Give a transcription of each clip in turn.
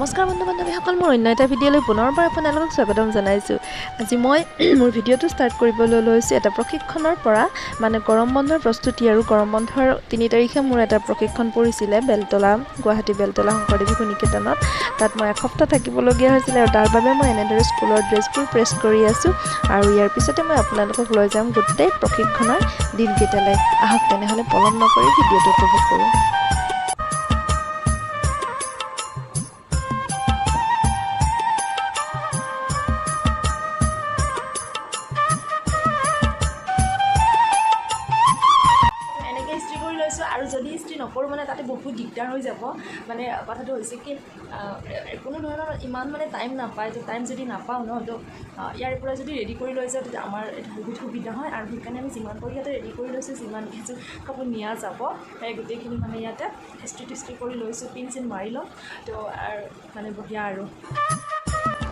নমস্কাৰ বন্ধু বান্ধৱীসকল, মোৰ অন্য এটা ভিডিঅ'লৈ পুনৰবাৰ আপোনালোকক স্বাগতম জনাইছোঁ। আজি মই মোৰ ভিডিঅ'টো ষ্টাৰ্ট কৰিবলৈ লৈছোঁ এটা প্ৰশিক্ষণৰ পৰা, মানে গৰম বন্ধৰ প্ৰস্তুতি। আৰু গৰম বন্ধৰ 3 তাৰিখে মোৰ এটা প্ৰশিক্ষণ পৰিছিলে বেলতলা, গুৱাহাটী বেলতলা শংকৰদেৱ শিশু নিকেতনত। তাত মই এসপ্তাহ থাকিবলগীয়া হৈছিলে আৰু তাৰ বাবে মই এনেদৰে স্কুলৰ ড্ৰেছবোৰ প্ৰেছ কৰি আছোঁ। আৰু ইয়াৰ পিছতে মই আপোনালোকক লৈ যাম গোটেই প্ৰশিক্ষণৰ দিনকেইটালৈ। আহক তেনেহ'লে পলম নকৰি ভিডিঅ'টো উপভোগ কৰোঁ। আৰু যদি ইস্ত্ৰি নকৰোঁ মানে তাতে বহুত দিগদাৰ হৈ যাব। মানে কথাটো হৈছে কি, কোনো ধৰণৰ ইমান মানে টাইম নাপায়। তো টাইম যদি নাপাওঁ ন, তো ইয়াৰ পৰা যদি ৰেডি কৰি লৈ যাওঁ তেতিয়া আমাৰ এইটো বহুত সুবিধা হয়। আৰু সেইকাৰণে আমি যিমান পাৰোঁ ইয়াতে ৰেডি কৰি লৈছোঁ, যিমান কিছু কাপোৰ নিয়া যাব সেই গোটেইখিনি মানে ইয়াতে ইস্ত্ৰি কৰি লৈছোঁ, পিন চিন মাৰি ল'ম। তো আৰু মানে বঢ়িয়া। আৰু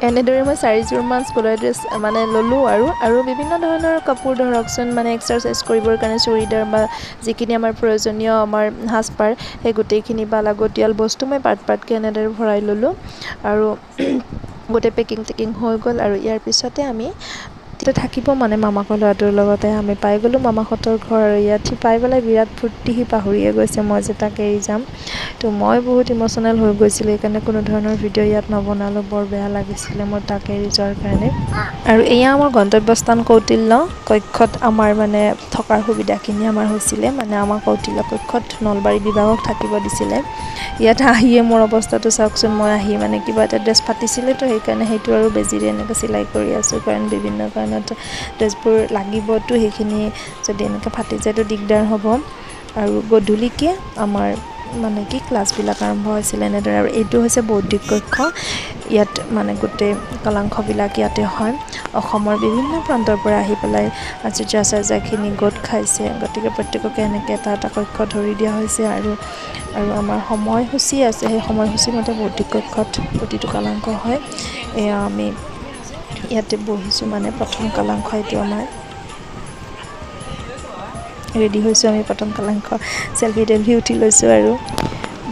এনেদৰে মই 4যোৰমান স্কুলৰ ড্ৰেছ মানে ল'লোঁ। আৰু বিভিন্ন ধৰণৰ কাপোৰ ধৰকচোন, মানে এক্সাৰচাইজ কৰিবৰ কাৰণে চুৰিদাৰ বা যিখিনি আমাৰ প্ৰয়োজনীয় আমাৰ সাজপাৰ, সেই গোটেইখিনি বা লাগতিয়াল বস্তু মই পাৰ্টকৈ এনেদৰে ভৰাই ল'লোঁ। আৰু গোটেই পেকিং হৈ গ'ল। আৰু ইয়াৰ পিছতে আমি থাকিব মানে মামাকৰ ল'ৰাটোৰ লগতে আমি পাই গ'লোঁ মামাহঁতৰ ঘৰ। আৰু ইয়াত সি পাই পেলাই বিৰাট ফূৰ্তি, সি পাহৰিয়ে গৈছে মই যে তাক এৰি যাম। তো মই বহুত ইম'চনেল হৈ গৈছিলোঁ, সেইকাৰণে কোনো ধৰণৰ ভিডিঅ' ইয়াত নবনালোঁ। বৰ বেয়া লাগিছিলে মোৰ তাক এৰি যোৱাৰ কাৰণে। আৰু এয়া আমাৰ গন্তব্যস্থান কৌটিল্য কক্ষত আমাৰ মানে থকাৰ সুবিধাখিনি আমাৰ হৈছিলে। মানে আমাৰ কৌটিল্য কক্ষত নলবাৰী বিভাগক থাকিব দিছিলে। ইয়াত আহিয়ে মোৰ অৱস্থাটো চাওকচোন। মই আহি মানে কিবা এটা ড্ৰেছ ফাটিছিলে, তো সেইকাৰণে সেইটো আৰু বেজিৰে এনেকৈ চিলাই কৰি আছোঁ। কাৰণ বিভিন্ন কাৰণত ড্ৰেছবোৰ লাগিবতো, সেইখিনি যদি এনেকৈ ফাটি যায়তো দিগদাৰ হ'ব। আৰু গধূলিকৈ আমাৰ মানে কি ক্লাছবিলাক আৰম্ভ হৈছিলে এনেদৰে। আৰু এইটো হৈছে বৌদ্ধিক কক্ষ। ইয়াত মানে গোটেই কালাংশবিলাক ইয়াতে হয়। অসমৰ বিভিন্ন প্ৰান্তৰ পৰা আহি পেলাই আচাৰ্যখিনি গোট খাইছে। গতিকে প্ৰত্যেককে এনেকৈ এটা এটা কক্ষ ধৰি দিয়া হৈছে। আৰু আমাৰ সময়সূচী আছে, সেই সময়সূচী মতে বৌদ্ধিক কক্ষত প্ৰতিটো কালাংশ হয়। এয়া আমি ইয়াতে বহিছোঁ, মানে প্ৰথম কালাংশ এইটো আমাৰ ৰেডি হৈছোঁ। আমি প্ৰথম কালাংশ চেলফি উঠি লৈছোঁ। আৰু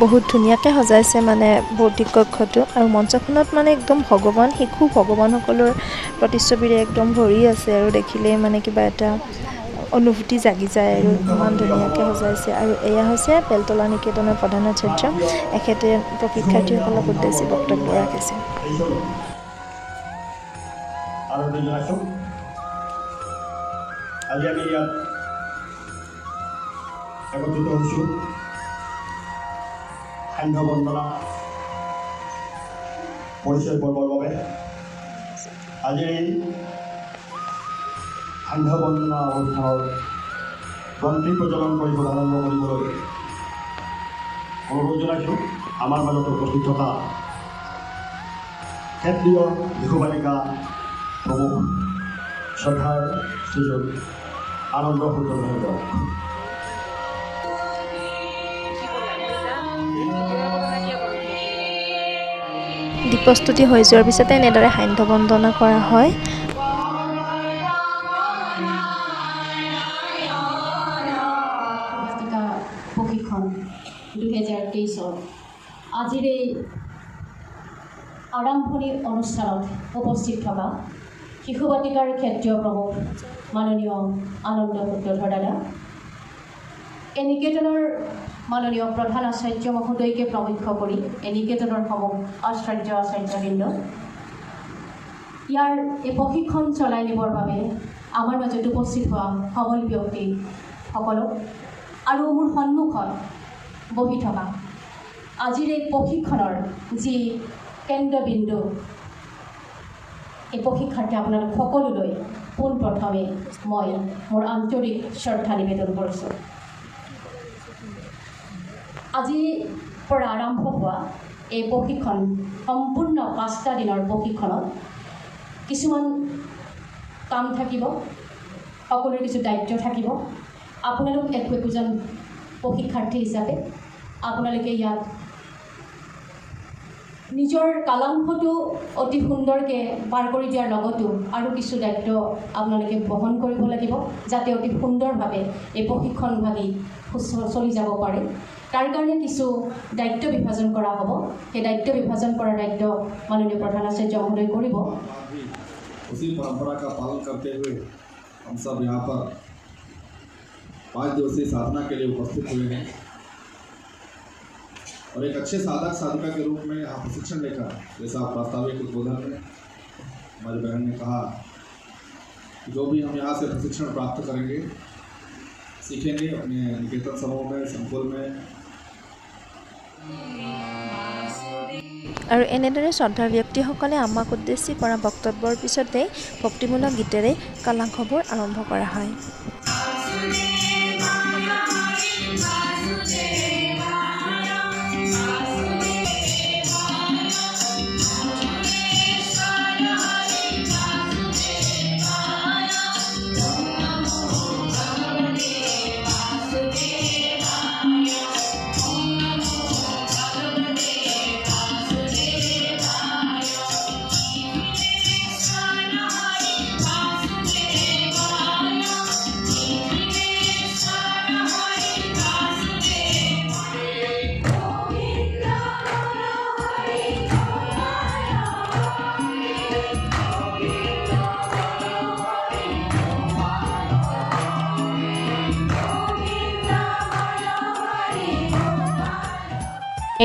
বহুত ধুনীয়াকৈ সজাইছে মানে বৌদ্ধিক কক্ষটো। আৰু মঞ্চখনত মানে একদম শিশু ভগৱানসকলৰ প্ৰতিচ্ছবিৰে একদম ভৰি আছে। আৰু দেখিলেই মানে কিবা এটা অনুভূতি জাগি যায়। আৰু ইমান ধুনীয়াকৈ সজাইছে। আৰু এয়া হৈছে বেলতলা নিকেতনৰ প্ৰধান আচাৰ্য, এখেতে শিক্ষাৰ্থীসকলক উদ্দেশ্যি বক্তব্য ৰাখিছে। আজি আমি ইয়াত একত্ৰিত হৈছোঁ সান্ধ্য বন্দনা পৰিচয় পৰ্বৰ বাবে। আজিৰ এই সান্ধ্য বন্দনা অনুষ্ঠানৰ গ্ৰন্থি প্ৰজ্বলন কৰি শুভাৰম্ভ কৰিবলৈ অনুৰোধ জনাইছোঁ আমাৰ মাজত উপস্থিত থকা ক্ষেত্ৰীয় শিশু বালিকা প্ৰমুখ শ্ৰদ্ধাৰ শ্ৰীযুত আনন্দ সূৰ্যধৰ। প্ৰস্তুতি হৈ যোৱাৰ পিছতে এনেদৰে সান্ধ্য বন্দনা কৰা হয়। প্ৰশিক্ষণ 2023 আজিৰ এই আৰম্ভণি অনুষ্ঠানত উপস্থিত থকা শিশু বাটিকাৰ ক্ষেত্ৰীয় প্ৰমুখ মাননীয় আনন্দ সূত্ৰধৰ দাদা, এই নিকেতনৰ মাননীয় প্ৰধান আচাৰ্য মহোদয়কে প্ৰমুখ্য কৰি এই নিকেতনৰ সমূহ আচাৰ্যবৃন্দ, ইয়াৰ এই প্ৰশিক্ষণ চলাই নিবৰ বাবে আমাৰ মাজত উপস্থিত হোৱা সবল ব্যক্তিসকলক আৰু মোৰ সন্মুখত বহি থকা আজিৰ এই প্ৰশিক্ষণৰ যি কেন্দ্ৰবিন্দু, এই প্ৰশিক্ষাৰ্থী আপোনালোক সকলোলৈ পোনপ্ৰথমে মই মোৰ আন্তৰিক শ্ৰদ্ধা নিবেদন কৰিছোঁ। আজিৰ পৰা আৰম্ভ হোৱা এই প্ৰশিক্ষণ সম্পূৰ্ণ 5টা দিনৰ প্ৰশিক্ষণত কিছুমান কাম থাকিব, সকলোৰে কিছু দায়িত্ব থাকিব। আপোনালোক একোজন প্ৰশিক্ষাৰ্থী হিচাপে আপোনালোকে ইয়াত নিজৰ কালাংশটো অতি সুন্দৰকৈ পাৰ কৰি দিয়াৰ লগতো আৰু কিছু দায়িত্ব আপোনালোকে বহন কৰিব লাগিব, যাতে অতি সুন্দৰভাৱে এই প্ৰশিক্ষণভাগী চলি যাব পাৰে। তাৰ কাৰণে কিছু দায়িত্ব বিভাজন কৰা হ'ব। সেই দায়িত্ব বিভাজন কৰাৰ দায়িত্ব মাননীয় প্ৰধান আচাৰ্য মহোদয় কৰিব। उसी परंपरा का पालन करते हुए हम सब यहाँ पर 5 दिवसीय साधना के लिए उपस्थित हुए हैं और एक अच्छे साधक साधिका के रूप में यहाँ प्रशिक्षण लेकर, जैसा प्रास्ताविक उद्बोधन में हमारी बहन ने कहा, जो भी हम यहाँ से प्रशिक्षण प्राप्त करेंगे, सीखेंगे अपने निकेतन समूह में, संकुल में। আৰু এনেদৰে শ্ৰদ্ধাৰ ব্যক্তিসকলে আমাক উদ্দেশ্যি কৰা বক্তব্যৰ পিছতে ভক্তিমূলক গীতেৰে কালাংশবোৰ আৰম্ভ কৰা হয়।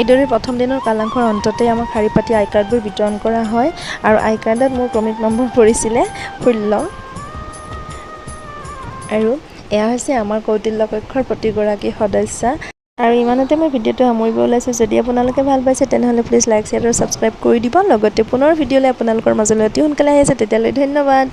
এইদৰে প্ৰথম দিনৰ কালাংশৰ অন্ততে আমাক শাৰী পাতি আই কাৰ্ডবোৰ বিতৰণ কৰা হয় আৰু আই কাৰ্ডত মোৰ ক্ৰমিক নম্বৰ পৰিছিলে 16 আৰু এয়া হৈছে আমাৰ কৌটিল্য কক্ষৰ প্ৰতিগৰাকী সদস্যা। আৰু ইমানতে মই ভিডিঅ'টো সামৰিব ওলাইছোঁ। যদি আপোনালোকে ভাল পাইছে তেনেহ'লে প্লিজ লাইক, শ্বেয়াৰ আৰু ছাবস্ক্ৰাইব কৰি দিব। লগতে পুনৰ ভিডিঅ'লৈ আপোনালোকৰ মাজলৈ অতি সোনকালে আহি আছে। তেতিয়ালৈ ধন্যবাদ।